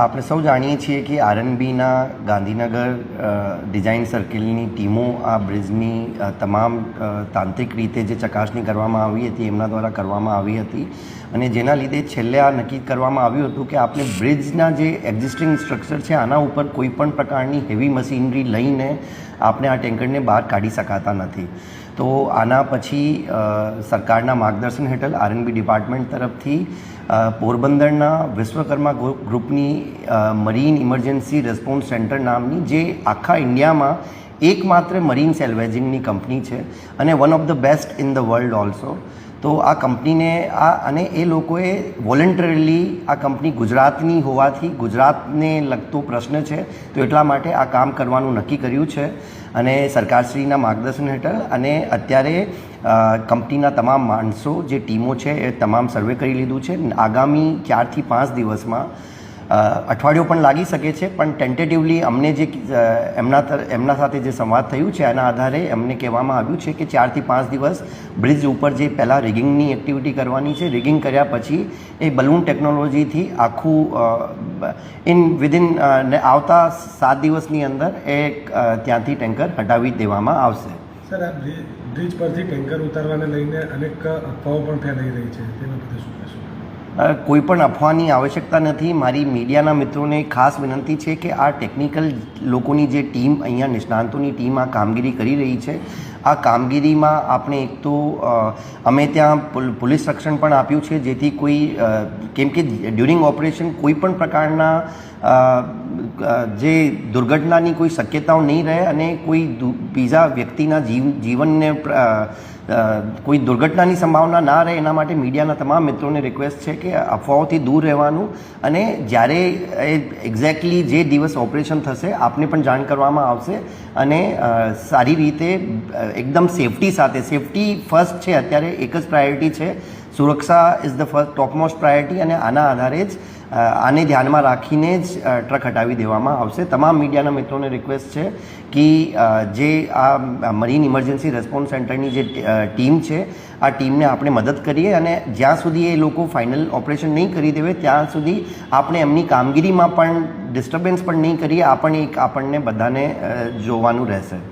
આપણે સૌ જાણીએ છીએ કે આરએનબીના ગાંધીનગર ડિઝાઇન સર્કલની ટીમો આ બ્રિજની તમામ તાંત્રિક રીતે જે ચકાસણી કરવામાં આવી હતી એમના દ્વારા કરવામાં આવી હતી અને જેના લીધે છેલ્લે આ નક્કી કરવામાં આવ્યું હતું કે આપણે બ્રિજના જે એક્ઝિસ્ટિંગ સ્ટ્રક્ચર છે આના ઉપર કોઈ પણ પ્રકારની હેવી મશીનરી લઈને આપણે આ ટેન્કરને બહાર કાઢી શકાતા નથી. તો આના પછી સરકારના માર્ગદર્શન હેઠળ આરએનબી ડિપાર્ટમેન્ટ તરફથી પોરબંદરના વિશ્વકર્મા ગ્રુપની મરીન ઇમરજન્સી રિસ્પોન્સ સેન્ટર નામની જે આખા ઇન્ડિયામાં એકમાત્ર મરીન સેલ્વેજિંગની કંપની છે અને one of the best in the world also. તો આ કંપનીને અને એ લોકોએ વોલન્ટરીલી આ કંપની ગુજરાતની હોવાથી ગુજરાતને લગતો પ્રશ્ન છે તો એટલા માટે આ કામ કરવાનું નક્કી કર્યું છે અને સરકારશ્રીના માર્ગદર્શન હેઠળ અને અત્યારે કંપનીના તમામ માણસો જે ટીમો છે એ તમામ સર્વે કરી લીધું છે. આગામી 4 થી 5 દિવસમાં અઠવાડિયું પણ લાગી શકે છે પણ ટેન્ટેટિવલી અમને જે એમના સાથે જે સંવાદ થયું છે એના આધારે અમને કહેવામાં આવ્યું છે કે 4 થી 5 દિવસ બ્રિજ ઉપર જે પહેલાં રિગિંગની એક્ટિવિટી કરવાની છે, રિગિંગ કર્યા પછી એ બલૂન ટેકનોલોજીથી આખું વિધિન આવતા 7 દિવસની અંદર એ ત્યાંથી ટેન્કર હટાવી દેવામાં આવશે. સર, આ બ્રિજ પરથી ટેન્કર ઉતારવાને લઈને અનેક અફવાઓ પણ ફેલાઈ રહી છે, તેના બધે શું કહેશો? કોઈ પણ અફવાની આવશ્યકતા નથી. મારી મીડિયાના મિત્રોને ખાસ વિનંતી છે કે આ ટેકનિકલ લોકોની જે ટીમ અહીંયા નિષ્ણાંતોની ટીમ આ કામગીરી કરી રહી છે આ કામગીરીમાં આપણે એક તો અમે ત્યાં પોલીસ રક્ષણ પણ આપ્યું છે જેથી કોઈ કેમ કે ડ્યુરિંગ ઓપરેશન કોઈ પણ પ્રકારના જે દુર્ઘટનાની કોઈ શક્યતાઓ નહીં રહે અને કોઈ બીજા વ્યક્તિના જીવનને કોઈ દુર્ઘટનાની સંભાવના ના રહે એના માટે મીડિયાના તમામ મિત્રોને રિક્વેસ્ટ છે કે અફવાઓથી દૂર રહેવાનું અને જ્યારે એક્ઝેક્ટલી જે દિવસ ઓપરેશન થશે આપને પણ જાણ કરવામાં આવશે અને સારી રીતે એકદમ સેફટી સાથે, સેફટી ફર્સ્ટ છે અત્યારે એક જ પ્રાયોરિટી છે. સુરક્ષા is the first topmost priority અને આના આધારે જ આને ધ્યાનમાં રાખીને જ ટ્રક હટાવી દેવામાં આવશે. તમામ મીડિયાના મિત્રોને રિક્વેસ્ટ છે કે જે આ મરીન ઇમરજન્સી રિસ્પોન્સ સેન્ટરની જે ટીમ છે આ ટીમને આપણે મદદ કરીએ અને જ્યાં સુધી એ લોકો ફાઇનલ ઓપરેશન નહીં કરી દેવે ત્યાં સુધી આપણે એમની કામગીરીમાં પણ ડિસ્ટર્બન્સ પણ નહીં કરીએ. આપણને બધાને જોવાનું રહેશે.